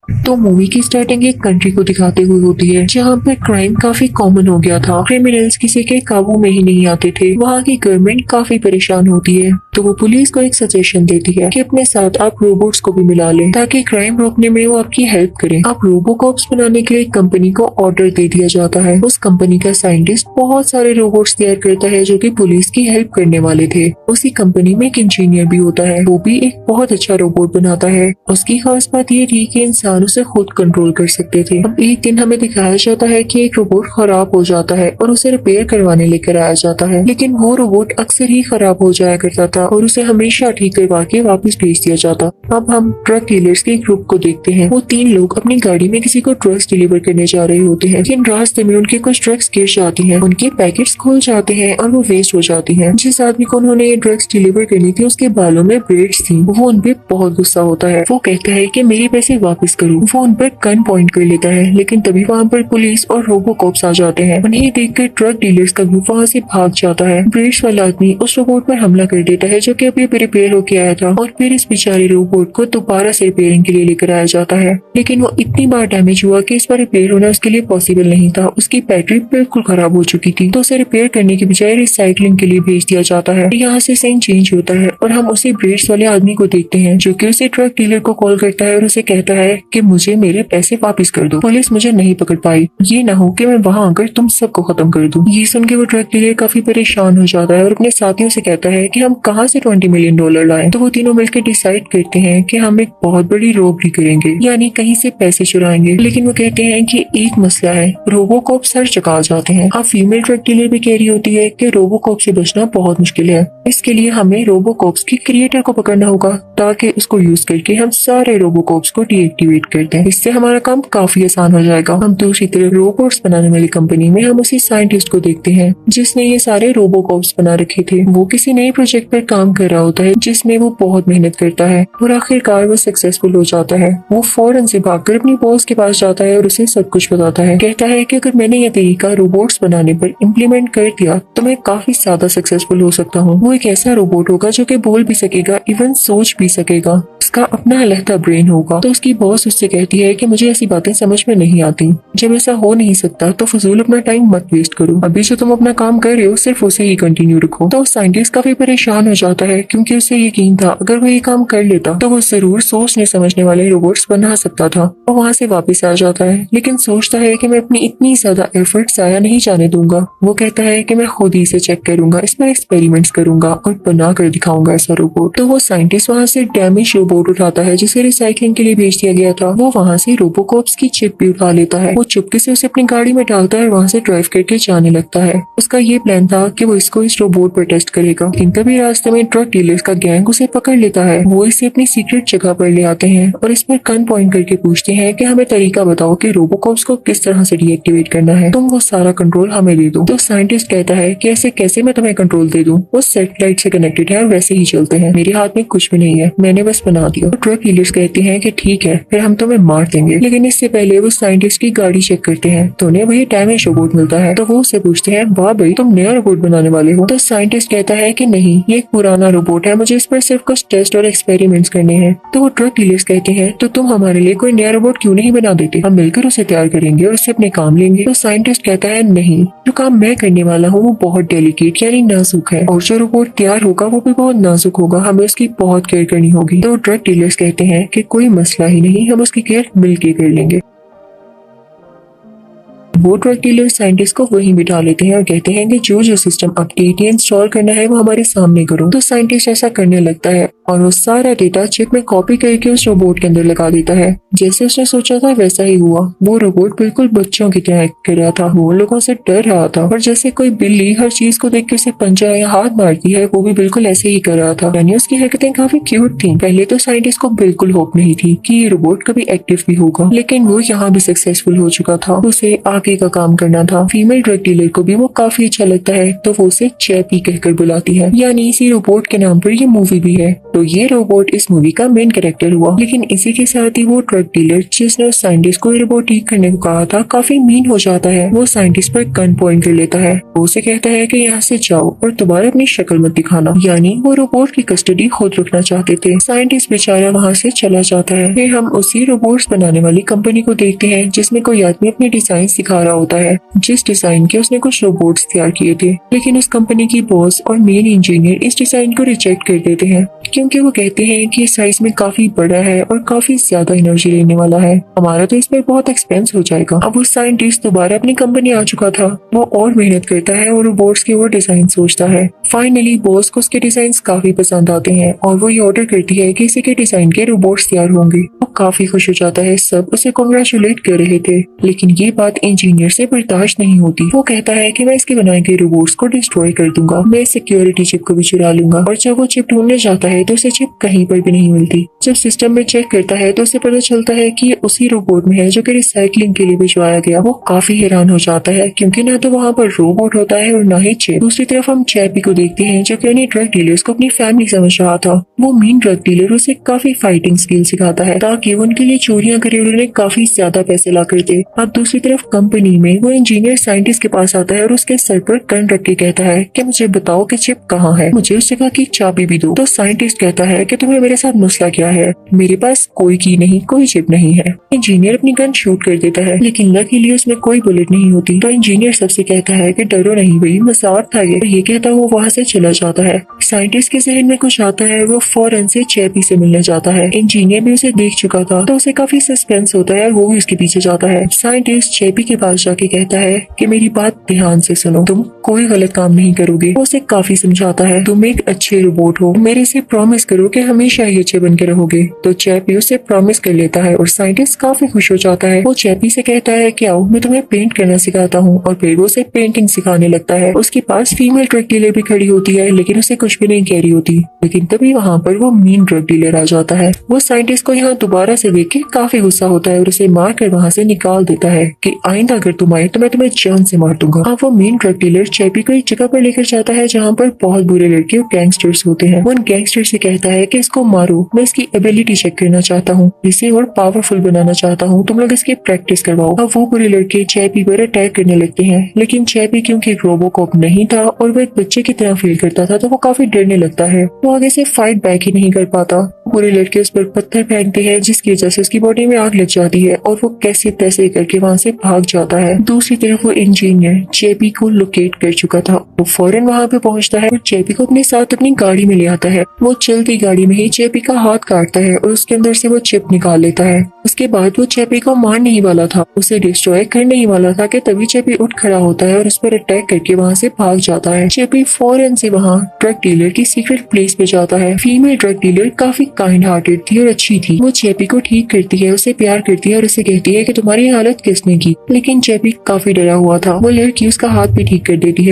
तो मूवी की स्टार्टिंग एक कंट्री को दिखाते हुए होती है जहाँ पर क्राइम काफी कॉमन हो गया था। क्रिमिनल्स किसी के काबू में ही नहीं आते थे। वहाँ की गवर्नमेंट काफी परेशान होती है, तो वो पुलिस को एक सजेशन देती है कि अपने साथ आप रोबोट्स को भी मिला लें ताकि क्राइम रोकने में वो आपकी हेल्प करें। आप रोबोकॉप्स बनाने के लिए कंपनी को ऑर्डर दे दिया जाता है। उस कंपनी का साइंटिस्ट बहुत सारे रोबोट्स तैयार करता है जो कि पुलिस की हेल्प करने वाले थे। उसी कंपनी में एक इंजीनियर भी होता है, वो भी एक बहुत अच्छा रोबोट बनाता है। उसकी खास बात ये थी कि इंसान उसे खुद कंट्रोल कर सकते थे। अब एक दिन हमें दिखाया जाता है कि एक रोबोट खराब हो जाता है और उसे रिपेयर करवाने लेकर आया जाता है, लेकिन वो रोबोट अक्सर ही खराब हो जाया करता था और उसे हमेशा ठीक करवा के वापस भेज दिया जाता। अब हम ड्रग डीलर्स के ग्रुप को देखते हैं। वो 3 लोग अपनी गाड़ी में किसी को ड्रग्स डिलीवर करने जा रहे होते हैं, लेकिन रास्ते में उनके कुछ ड्रग्स गिर जाती हैं, उनके पैकेट्स खुल जाते हैं और वो वेस्ट हो जाती हैं। जिस आदमी को उन्होंने ये ड्रग्स डिलीवर करनी थी उसके बालों में ब्रेड्स थी। वो उन पे बहुत गुस्सा होता है। वो कहता है कि मेरे पैसे वापस करो। वो उन पर गन पॉइंट कर लेता है, लेकिन तभी वहाँ पर पुलिस और रोबोकॉप्स आ जाते हैं। उन्हें देखकर ट्रक डीलर्स का ग्रुप वहाँ से भाग जाता है। ब्रेड्स वाला आदमी उस रोबोट पर हमला कर देता है जो कि अभी रिपेयर होके आया था, और फिर इस बेचारे रोबोट को दोबारा से रिपेयरिंग के लिए लेकर आया जाता है। लेकिन वो इतनी बार डैमेज हुआ कि इस बार रिपेयर होना उसके लिए पॉसिबल नहीं था। उसकी बैटरी बिल्कुल खराब हो चुकी थी, तो उसे रिपेयर करने के बजाय रिसाइकलिंग के लिए भेज दिया जाता है। यहाँ से सीन चेंज होता है और हम उसी ब्रेड्स वाले आदमी को देखते हैं जो कि उसे ट्रक डीलर को कॉल करता है और उसे कहता है कि मुझे मेरे पैसे वापस कर दो, पुलिस मुझे नहीं पकड़ पाई। ये ना हो कि मैं वहाँ आकर तुम सबको खत्म कर दूं। ये सुन के वो ट्रक डीलर काफी परेशान हो जाता है और अपने साथियों से कहता है कि हम कहाँ से $20 मिलियन लाएं। तो वो तीनों मिलकर डिसाइड करते हैं कि हम एक बहुत बड़ी रॉबरी करेंगे, यानी कहीं से पैसे चुराएंगे। लेकिन वो कहते हैं कि एक मसला है, रोबोकॉप्स हर जगह आ जाते हैं। अब फीमेल ट्रक डीलर भी कह रही होती है कि रोबोकॉप से बचना बहुत मुश्किल है। इसके लिए हमें रोबोकॉप्स के क्रिएटर को पकड़ना होगा ताकि उसको यूज करके हम सारे रोबोकॉप्स को डीएक्टिवेट कर दें। इससे हमारा काम काफी आसान हो जाएगा। हम दूसरी तरफ रोबोट्स बनाने वाली कंपनी में हम उसी साइंटिस्ट को देखते हैं जिसने ये सारे रोबोकॉप्स बना रखे थे। वो किसी नए प्रोजेक्ट पर काम कर रहा होता है जिसमें वो बहुत मेहनत करता है और आखिरकार वो सक्सेसफुल हो जाता है। वो फौरन से भागकर अपनी बॉस के पास जाता है और उसे सब कुछ बताता है। कहता है कि अगर मैंने यह तरीका रोबोट्स बनाने पर इम्प्लीमेंट कर दिया तो मैं काफी ज्यादा सक्सेसफुल हो सकता हूँ। वो एक ऐसा रोबोट होगा जो कि बोल भी सकेगा, इवन सोच भी सकेगा, उसका अपना अलहदा ब्रेन होगा। तो उसकी बॉस उससे कहती है कि मुझे ऐसी बातें समझ में नहीं आती। जब ऐसा हो नहीं सकता तो फजूल अपना टाइम मत वेस्ट करो। अभी जो तुम अपना काम कर रहे हो सिर्फ उसे ही कंटिन्यू रखो। तो साइंटिस्ट काफी परेशान हो जाता है क्योंकि उसे यकीन था अगर वो ये काम कर लेता तो वो जरूर सोचने समझने वाले रोबोट्स बना सकता था। और वहाँ से वापस आ जाता है, लेकिन सोचता है कि मैं अपनी इतनी ज्यादा एफर्ट जाया नहीं जाने दूंगा। वो कहता है कि मैं खुद ही इसे चेक करूंगा, इसमें एक्सपेरिमेंट्स करूंगा और बना कर दिखाऊंगा ऐसा रोबोट। तो वो साइंटिस्ट वहाँ से डैमेज रोबोट उठाता है जिसे रिसाइकलिंग के लिए भेज दिया गया था। वो वहाँ से रोबोकॉप्स की चिप भी उठा लेता है। वो चुपके से उसे अपनी गाड़ी में डालता है और वहाँ से ड्राइव करके जाने लगता है। उसका ये प्लान था कि वो इसको इस रोबोट पर टेस्ट करेगा, लेकिन तभी रास्ते में ट्रक डीलर्स का गैंग उसे पकड़ लेता है। वो इसे अपनी सीक्रेट जगह पर ले आते हैं और इस पर गन पॉइंट करके पूछते हैं कि हमें तरीका बताओ कि रोबोकॉप्स को किस तरह से डीएक्टिवेट करना है, तुम वो सारा कंट्रोल हमें दे दो। तो साइंटिस्ट कहता है कि ऐसे कैसे मैं तुम्हें कंट्रोल दे दूं, वो सैटेलाइट से कनेक्टेड है और वैसे ही चलते हैं, मेरे हाथ में कुछ भी नहीं है, मैंने बस बना दिया। तो ट्रक डीलर्स कहते हैं कि ठीक है फिर हम तुम्हें मार देंगे, लेकिन इससे पहले वो साइंटिस्ट की गाड़ी चेक करते हैं तो उन्हें वही डैमेज रोबोट मिलता है। तो वो उससे पूछते हैं वाह भाई तुम नया रोबोट बनाने वाले हो। तो साइंटिस्ट कहता है कि नहीं ये एक पुराना रोबोट है, मुझे इस पर सिर्फ कुछ टेस्ट और एक्सपेरिमेंट्स करने हैं। तो वो ट्रक डीलर्स कहते हैं तो तुम हमारे लिए कोई नया रोबोट क्यों नहीं बना देते, हम मिलकर उसे तैयार करेंगे और उससे अपने काम लेंगे। तो साइंटिस्ट कहता है नहीं, जो काम मैं करने वाला हूँ वो बहुत डेलिकेट यानी नाजुक है और जो रोबोट तैयार होगा वो भी बहुत नाजुक होगा, हमें उसकी बहुत केयर करनी होगी। तो ट्रक डीलर्स कहते हैं कि कोई मसला ही नहीं, हम उसकी केयर मिलके कर लेंगे। वो ट्रक डीलर साइंटिस्ट को वहीं बिठा लेते हैं और कहते हैं कि जो जो सिस्टम अपडेट या इंस्टॉल करना है वो हमारे सामने करो। तो साइंटिस्ट ऐसा करने लगता है और वो सारा डेटा चिप में कॉपी करके उस रोबोट के अंदर लगा देता है। जैसे उसने सोचा था वैसा ही हुआ। वो रोबोट बिल्कुल बच्चों की तरह एक्ट कर रहा था, वो लोगों से डर रहा था और जैसे कोई बिल्ली हर चीज को देख के उसे पंजा या हाथ मारती है वो भी बिल्कुल ऐसे ही कर रहा था। यानी उसकी हरकतें काफी क्यूट थी। पहले तो साइंटिस्ट को बिल्कुल होप नहीं थी कि ये रोबोट कभी एक्टिव भी होगा, लेकिन वो यहाँ भी सक्सेसफुल हो चुका था। उसे आगे का काम करना था। फीमेल ड्रग डीलर को भी वो काफी अच्छा लगता है तो वो उसे चैपी कहकर बुलाती है, यानी इसी रोबोट के नाम पर ये मूवी भी है। तो तो ये रोबोट इस मूवी का मेन कैरेक्टर हुआ। लेकिन इसी के साथ ही वो ड्रग डीलर जिसने उस साइंटिस्ट को ये रोबोट ठीक करने को कहा था काफी मीन हो जाता है। वो साइंटिस्ट पर गन पॉइंट कर लेता है। वो उसे कहता है कि यहाँ से जाओ और दोबारा अपनी शक्ल मत दिखाना। यानी वो रोबोट की कस्टडी खुद रखना चाहते थे। साइंटिस्ट बेचारा वहाँ से चला जाता है। फिर हम उसी रोबोट्स बनाने वाली कंपनी को देखते हैं जिसमें कोई आदमी अपने डिजाइन सिखा रहा होता है, जिस डिजाइन के उसने कुछ रोबोट्स तैयार किए थे। लेकिन उस कंपनी की बॉस और मेन इंजीनियर इस डिजाइन को रिजेक्ट कर देते हैं क्योंकि वो कहते हैं कि साइज में काफी बड़ा है और काफी ज्यादा एनर्जी लेने वाला है, हमारा तो इसमें बहुत एक्सपेंस हो जाएगा। अब वो साइंटिस्ट दोबारा अपनी कंपनी आ चुका था। वो और मेहनत करता है और रोबोट्स के वो डिजाइन सोचता है। फाइनली बॉस को उसके डिजाइन काफी पसंद आते हैं और वो ये ऑर्डर करती है कि इसी के डिजाइन के रोबोट्स तैयार होंगे। वो काफी खुश हो जाता है। सब उसे कांग्रेचुलेट कर रहे थे, लेकिन ये बात इंजीनियर से बर्दाश्त नहीं होती। वो कहता है कि मैं इसके बनाए गए रोबोट्स को डिस्ट्रॉय कर दूंगा, मैं सिक्योरिटी चिप को भी चुरा लूंगा। और जब वो चिप ढूंढने जाता है तो उसे चिप कहीं पर भी नहीं मिलती। जब सिस्टम में चेक करता है तो उसे पता चलता है कि ये उसी रोबोट में है जो कि रिसाइकलिंग के लिए भिजवाया गया। वो काफी हैरान हो जाता है क्योंकि ना तो वहाँ पर रोबोट होता है और ना ही चिप। दूसरी तरफ हम चैपी को देखते हैं जो कि अन्य ड्रग डीलर्स को अपनी फैमिली समझ रहा था। वो मीन ड्रग डीलर उसे काफी फाइटिंग स्किल सिखाता है ताकि वो उनके लिए चोरियां करे और उन्हें काफी ज्यादा पैसे ला कर दे। अब दूसरी तरफ कंपनी में वो इंजीनियर साइंटिस्ट के पास आता है और उसके सर पर गन रख के कहता है कि मुझे बताओ कि चिप कहाँ है, मुझे उस जगह की चाबी भी दो। तो साइंटिस्ट कहता है कि तुम्हें मेरे साथ मसला क्या है, मेरे पास कोई की नहीं, कोई चिप नहीं है। इंजीनियर अपनी गन शूट कर देता है लेकिन लकीली उसमें कोई बुलेट नहीं होती। तो इंजीनियर सबसे कहता है कि डरो नहीं भाई, मजाक था ये कहता वो वहाँ से चला जाता है। साइंटिस्ट के जहन में कुछ आता है, वो फौरन से चैपी से मिलने जाता है। इंजीनियर भी उसे देख चुका था तो उसे काफी सस्पेंस होता है और वो भी उसके पीछे जाता है। साइंटिस्ट चैपी के पास जाके कहता है कि मेरी बात ध्यान से सुनो, तुम कोई गलत काम नहीं करोगे। वो उसे काफी समझाता है, तुम एक अच्छे रोबोट हो, मेरे से प्रॉमिस करो कि हमेशा ही अच्छे बन के रहोगे। तो चैपी उससे प्रॉमिस कर लेता है और साइंटिस्ट काफी खुश हो जाता है। वो चैपी से कहता है कि आओ मैं तुम्हें पेंट करना सिखाता हूँ और फिर वो उसे पेंटिंग सिखाने लगता है। उसके पास फीमेल ड्रग डीलर भी खड़ी होती है लेकिन उसे कुछ भी नहीं कह रही होती। लेकिन तभी वहाँ पर वो मीन ड्रग डीलर आ जाता है। वो साइंटिस्ट को यहाँ दोबारा से देख के काफी गुस्सा होता है और उसे मार कर वहाँ से निकाल देता है कि आइंदा अगर तुम आए तो मैं तुम्हें जान से मार दूंगा। अब वो मीन ड्रग डीलर चैपी को एक जगह पर लेकर जाता है जहाँ पर बहुत बुरे लड़के और गैंगस्टर्स होते हैं। वो उन गैंगस्टर से कहता है कि इसको मारो, मैं इसकी एबिलिटी चेक करना चाहता हूँ, इसे और पावरफुल बनाना चाहता हूँ, तुम लोग इसकी प्रैक्टिस करवाओ। अब वो बुरे लड़के चैपी पर अटैक करने लगते हैं लेकिन चैपी क्योंकि एक रोबोकॉप नहीं था और वो एक बच्चे की तरह फील करता था तो वो काफी डरने लगता है। वो आगे से फाइट बैक ही नहीं कर पाता। बुरे लड़के उस पर पत्थर फेंकते हैं जिसकी वजह से उसकी बॉडी में आग लग जाती है और वो कैसे तैसे करके वहाँ से भाग जाता है। दूसरी तरफ वो इंजीनियर चैपी को लोकेट कर चुका था। वो फौरन वहाँ पे पहुँचता है और चैपी को अपने साथ अपनी गाड़ी में ले आता है। वो चलती गाड़ी में ही चैपी का हाथ काटता है और उसके अंदर से वो चिप निकाल लेता है। उसके बाद वो चैपी को मारने ही वाला था, उसे डिस्ट्रॉय करने ही वाला था कि तभी चैपी उठ खड़ा होता है और उस पर अटैक करके वहाँ से भाग जाता है। चैपी फौरन से वहाँ ड्रग डीलर की सीक्रेट प्लेस पे जाता है। फीमेल ड्रग डीलर काफी काइंड हार्टेड थी और अच्छी थी। वो चैपी को ठीक करती है, उसे प्यार करती है और उसे कहती है कि तुम्हारी हालत किसने की। लेकिन चैपी काफी डरा हुआ था। वो लड़की उसका हाथ भी ठीक कर देती है।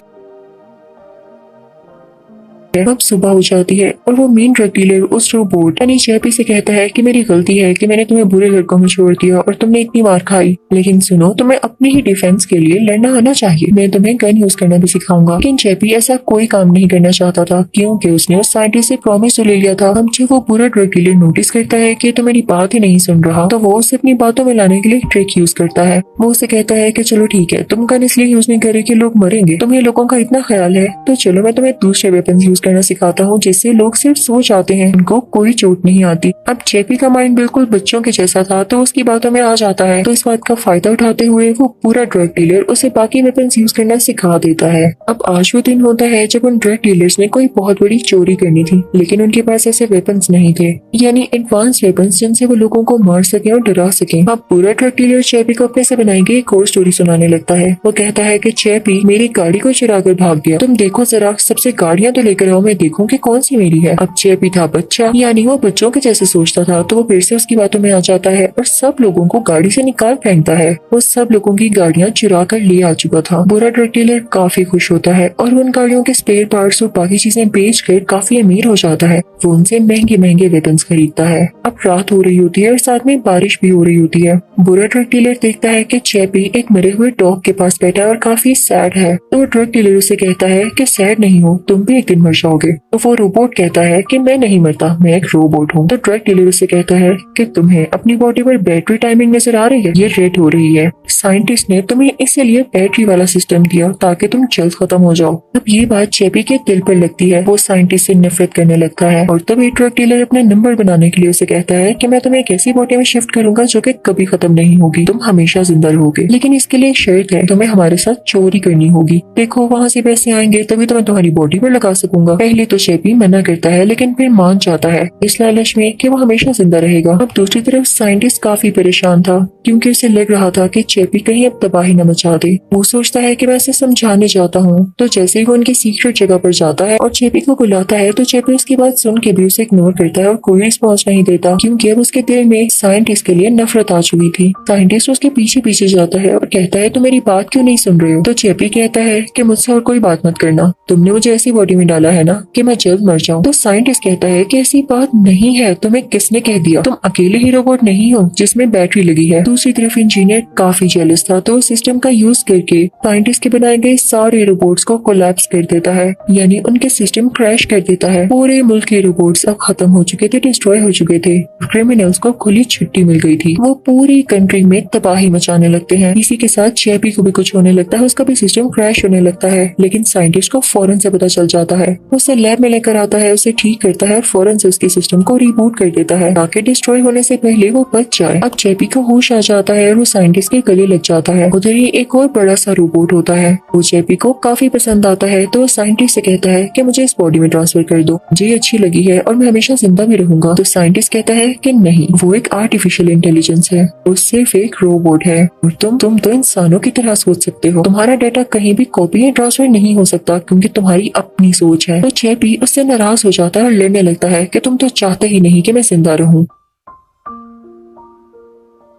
अब सुबह हो जाती है और वो मेन ड्रग डीलर उस रोबोट यानी चैपी से कहता है कि मेरी गलती है कि मैंने तुम्हें बुरे लड़कों में छोड़ दिया और तुमने इतनी मार खाई, लेकिन सुनो तुम्हें अपने ही डिफेंस के लिए लड़ना आना चाहिए, मैं तुम्हें गन यूज करना भी सिखाऊंगा। लेकिन चैपी ऐसा कोई काम नहीं करना चाहता था क्योंकि उसने उस साइंटिस्ट से प्रॉमिस तो ले लिया था। अब जब वो पूरा ड्रग डीलर नोटिस करता है कि तो मेरी बात ही नहीं सुन रहा तो वो उसे अपनी बातों में लाने के लिए ट्रिक यूज करता है। वो उसे कहता है कि चलो ठीक है, तुम गन इसलिए यूज नहीं करे कि लोग मरेंगे, तुम्हें लोगों का इतना ख्याल है तो चलो मैं तुम्हें दूसरे वेपन यूज करना सिखाता हूँ जिससे लोग सिर्फ सो जाते हैं, उनको कोई चोट नहीं आती। अब चैपी का माइंड बिल्कुल बच्चों के जैसा था तो उसकी बातों में आ जाता है। तो इस बात का फायदा उठाते हुए वो पूरा ड्रग डीलर उसे बाकी वेपन्स यूज करना सिखा देता है। अब आज वो दिन होता है जब उन ड्रग डीलर्स ने कोई बहुत बड़ी चोरी करनी थी लेकिन उनके पास ऐसे वेपन्स नहीं थे, यानी एडवांस वेपन्स जिनसे वो लोगों को मार सके और डरा सके। अब पूरा ड्रग डीलर चैपी को अपने से बनाई गई एक और स्टोरी सुनाने लगता है। वो कहता है कि चैपी मेरी गाड़ी को चुरा कर भाग गया, तुम देखो जरा सबसे गाड़ियां तो लेकर आओ, मैं देखूं कि कौन सी मेरी है। अब चैपी था बच्चा, यानी वो बच्चों के जैसे सोचता था तो वो फिर से उसकी बातों में आ जाता है और सब लोगों को गाड़ी से निकाल फेंकता है। वो सब लोगों की गाड़ियां चुरा कर ले आ चुका था। बुरा ड्रग डीलर काफी खुश होता है और उन गाड़ियों के स्पेयर पार्ट्स और बाकी चीजें बेच कर काफी अमीर हो जाता है। वो उनसे महंगे महंगे वेपन्स खरीदता है। अब रात हो रही होती है और साथ में बारिश भी हो रही होती है। बुरा ड्रग डीलर देखता है कि चैपी एक मरे हुए डॉग के पास बैठा है और काफी सैड है। तो वो ड्रग डीलर उसे कहता है कि सैड नहीं हो, तुम भी एक दिन मर जाओगे। तो वो रोबोट कहता है कि मैं नहीं मरता, मैं एक रोबोट हूँ। तो ड्रग डीलर उससे कहता है कि तुम्हें अपनी बॉडी पर बैटरी टाइमिंग नजर आ रही है, ये रेड हो रही है। साइंटिस्ट ने तुम्हें इसीलिए बैटरी वाला सिस्टम दिया ताकि तुम जल्द खत्म हो जाओ। अब ये बात चेपी के दिल पर लगती है, वो साइंटिस्ट से नफरत करने लगता है। और तभी ड्रग डीलर अपने नंबर बनाने के लिए उसे कहता है कि मैं तुम्हें एक ऐसी बॉडी में शिफ्ट करूंगा जो कि कभी खत्म नहीं होगी, तुम हमेशा जिंदा रहोगे, लेकिन इसके लिए एक शर्त है, तुम्हें हमारे साथ चोरी करनी होगी। देखो वहाँ से पैसे आएंगे तभी तो मैं तुम्हारी बॉडी पर लगा सकूंगा। पहले तो चेपी मना करता है लेकिन फिर मान जाता है इस लालच में कि वो हमेशा जिंदा रहेगा। अब दूसरी तरफ साइंटिस्ट काफी परेशान था क्योंकि उसे लग रहा था कि चेपी कहीं अब तबाही न मचा दे। वो सोचता है कि मैं इसे समझाने जाता हूँ। तो जैसे ही वो उनकी सीक्रेट जगह पर जाता है और चेपी को बुलाता है तो चेपी उसकी बात सुन के भी उसे इग्नोर करता है और कोई रिस्पॉन्स नहीं देता क्योंकि अब उसके दिल में साइंटिस्ट के लिए नफरत आ चुकी थी। साइंटिस्ट उसके पीछे पीछे जाता है और कहता है तुम मेरी बात क्यों नहीं सुन रहे हो। तो चेपी कहता है कि मुझसे और कोई बात मत करना, तुमने मुझे ऐसी बॉडी में डाला है ना कि मैं जल्द मर जाऊं। तो साइंटिस्ट कहता है कि ऐसी बात नहीं है, तुम्हें किसने कह दिया, तुम अकेले ही रोबोट नहीं हो जिसमें बैटरी लगी है। दूसरी तरफ इंजीनियर काफी जेलस था तो सिस्टम का यूज करके साइंटिस्ट के बनाए गए सारे रोबोट्स को कोलैप्स कर देता है, यानी उनके सिस्टम क्रैश कर देता है। पूरे मुल्क के रोबोट्स अब खत्म हो चुके थे, डिस्ट्रॉय हो चुके थे। क्रिमिनल्स को खुली छुट्टी मिल गई थी, वो पूरी कंट्री में तबाही मचाने लगते हैं। इसी के साथ चेपी को भी कुछ होने लगता है, उसका भी सिस्टम क्रैश होने लगता है। लेकिन साइंटिस्ट को फौरन से पता चल जाता है, उसे लैब में लेकर आता है, उसे ठीक करता है और फौरन से उसके सिस्टम को रिबूट कर देता है ताकि डिस्ट्रॉय होने से पहले वो बच जाए। अब चेपी को होश आ जाता है और वो साइंटिस्ट के गले लग जाता है। उधर ही एक और बड़ा सा रोबोट होता है, वो चेपी को काफी पसंद आता है तो साइंटिस्ट से कहता है कि मुझे इस बॉडी में ट्रांसफर कर दो, मुझे अच्छी लगी है और मैं हमेशा जिंदा भी रहूंगा। तो साइंटिस्ट कहता है कि नहीं, वो एक आर्टिफिशियल इंटेलिजेंस है, वो सिर्फ एक रोबोट है और तुम तो इंसानों की तरह सोच सकते हो, तुम्हारा डाटा कहीं भी कॉपी या ट्रांसफर नहीं हो सकता क्योंकि तुम्हारी अपनी सोच है। तो चेपी उससे नाराज हो जाता है और लड़ने लगता है कि तुम तो चाहते ही नहीं कि मैं जिंदा रहूं।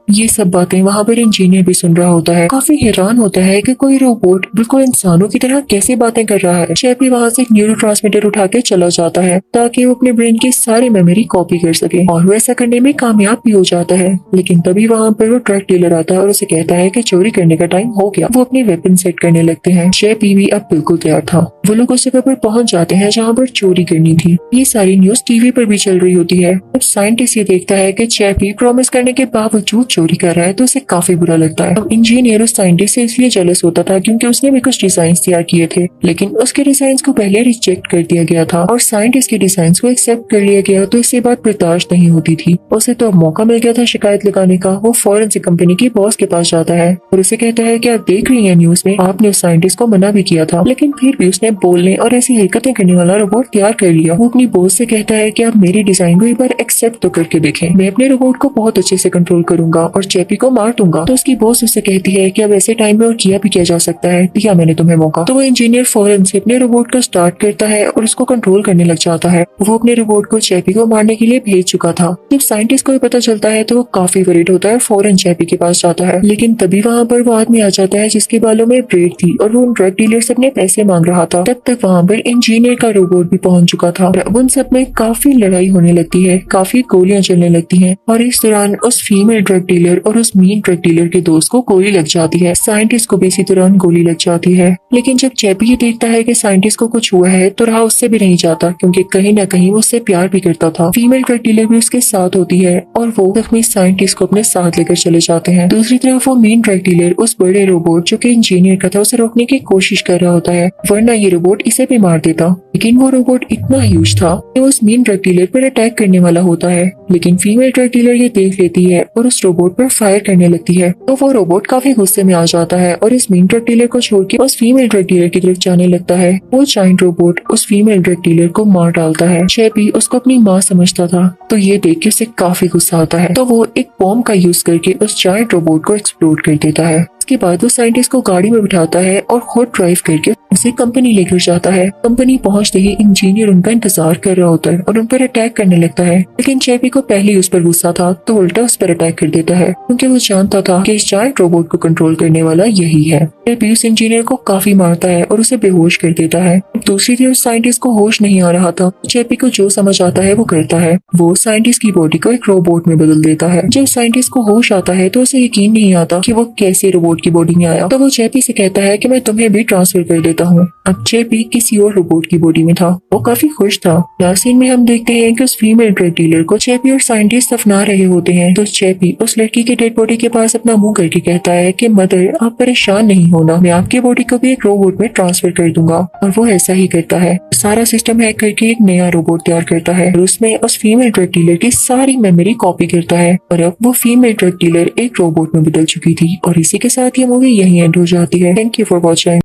ये सब बातें वहाँ पर इंजीनियर भी सुन रहा होता है, काफी हैरान होता है कि कोई रोबोट बिल्कुल इंसानों की तरह कैसे बातें कर रहा है। चेपी वहाँ से एक न्यूरोट्रांसमीटर उठा के चला जाता है ताकि वो अपने ब्रेन की सारी मेमोरी कॉपी कर सके और वो ऐसा करने में कामयाब भी हो जाता है। लेकिन तभी वहाँ पर वो ड्रग डीलर आता है और उसे कहता है कि चोरी करने का टाइम हो गया। वो अपने वेपन सेट करने लगते हैं। चेपी भी अब बिल्कुल तैयार था। वो लोग उस जगह पर पहुंच जाते हैं जहाँ पर चोरी करनी थी। ये सारी न्यूज टीवी पर भी चल रही होती है। अब साइंटिस्ट ये देखता है कि चेपी प्रॉमिस करने के बावजूद चोरी कर रहा है तो उसे काफी बुरा लगता है। अब इंजीनियर उस साइंटिस्ट से इसलिए जेलस होता था क्योंकि उसने भी कुछ डिजाइन तैयार किए थे, लेकिन उसके डिजाइन को पहले रिजेक्ट कर दिया गया था और साइंटिस्ट के डिजाइन को एक्सेप्ट कर लिया गया। तो इससे बात बर्दाश्त नहीं होती थी। उसे तो अब मौका मिल गया था शिकायत लगाने का। वो फौरन से कंपनी के बॉस के पास जाता है और उसे कहता है कि आप देख रही हैं न्यूज में आपने उस साइंटिस्ट को मना भी किया था, लेकिन फिर भी उसने बोलने और ऐसी हरकतें करने वाला रोबोट तैयार कर लिया। वो अपनी बॉस से कहता है कि आप मेरी डिजाइन को एक बार एक्सेप्ट तो करके देखें, मैं अपने रोबोट को बहुत अच्छे से कंट्रोल करूंगा और चेपी को मार दूंगा। तो उसकी बॉस उससे कहती है कि अब ऐसे टाइम में और किया भी किया जा सकता है, दिया मैंने तुम्हें मौका। तो वो इंजीनियर फौरन से अपने रोबोट को स्टार्ट करता है और उसको कंट्रोल करने लग जाता है। वो अपने रोबोट को चेपी को मारने के लिए भेज चुका था। जब साइंटिस्ट को पता चलता है तो वो काफी वरीड होता है, फौरन चेपी के पास जाता है। लेकिन तभी वहाँ पर वो आदमी आ जाता है जिसके बालों में ब्रेड थी और वो ड्रग डीलर से अपने पैसे मांग रहा था। तब तक वहाँ पर इंजीनियर का रोबोट भी पहुंच चुका था। अब उन सब में काफी लड़ाई होने लगती है, काफी गोलियां चलने लगती हैं और इस दौरान उस फीमेल ड्रग डीलर और उस मीन ड्रग डीलर के दोस्त को गोली लग जाती है। साइंटिस्ट को भी इसी दौरान गोली लग जाती है। लेकिन जब चेपी ये देखता है कि साइंटिस्ट को कुछ हुआ है तो रहा उससे भी नहीं जाता क्योंकि कहीं न कहीं वो उससे प्यार भी करता था। फीमेल ड्रग डीलर भी उसके साथ होती है और वो जख्मी साइंटिस्ट को अपने साथ लेकर चले जाते हैं। दूसरी तरफ वो मीन ड्रग डीलर उस बड़े रोबोट जो कि इंजीनियर का था उसे रोकने की कोशिश कर रहा होता है, वरना ये रोबोट इसे भी मार देता। लेकिन वो रोबोट इतना ह्यूज था कि उस मीन ड्रग डीलर पर अटैक करने वाला होता है। लेकिन फीमेल ड्रग डीलर ये देख लेती है और उस रोबोट पर फायर करने लगती है। तो वो रोबोट काफी गुस्से में आ जाता है और इस मीन ड्रग डीलर को छोड़ के उस फीमेल ड्रग डीलर की तरफ जाने लगता है। वो जायंट रोबोट उस फीमेल ड्रग डीलर को मार डालता है। चेपी उसको अपनी माँ समझता था तो ये देख के उसे काफी गुस्सा आता है। तो वो एक बॉम्ब का यूज करके उस जायंट रोबोट को एक्सप्लोड कर देता है। उसके बाद वो साइंटिस्ट को गाड़ी में बिठाता है और खुद ड्राइव करके उसे कंपनी लेकर जाता है। कंपनी पहुंचते ही इंजीनियर उनका इंतजार कर रहा होता है और उन पर अटैक करने लगता है। लेकिन चेपी को पहले उस पर गुस्सा था तो उल्टा उस पर अटैक कर देता है क्योंकि वो जानता था कि इस जायंट रोबोट को कंट्रोल करने वाला यही है। चेपी उस इंजीनियर को काफी मारता है और उसे बेहोश कर देता है। दूसरी तरफ साइंटिस्ट को होश नहीं आ रहा था। चेपी को जो समझ आता है वो करता है। वो साइंटिस्ट की बॉडी को एक रोबोट में बदल देता है। जब साइंटिस्ट को होश आता है तो उसे यकीन नहीं आता कि वो कैसे रोबोट रोबोट की बॉडी में आया तो वो जेपी से कहता है कि मैं तुम्हें भी ट्रांसफर कर देता हूँ। अब जेपी किसी और रोबोट की बॉडी में था। वो काफी खुश था। लास्ट सीन में हम देखते हैं कि उस फीमेल ड्रग डीलर को जेपी और साइंटिस्ट अपना रहे होते हैं तो जेपी उस लड़की की डेड बॉडी के पास अपना मुंह करके कहता है कि मदर आप परेशान नहीं होना, मैं आपकी बॉडी को भी एक रोबोट में ट्रांसफर कर दूंगा। और वो ऐसा ही करता है। सारा सिस्टम हैक करके एक नया रोबोट तैयार करता है और उसमें उस फीमेल ड्रग डीलर की सारी मेमोरी कॉपी करता है और अब वो फीमेल ड्रग डीलर एक रोबोट में बदल चुकी थी। और इसी के साथ ये मूवी यही एंड हो जाती है। Thank you for watching.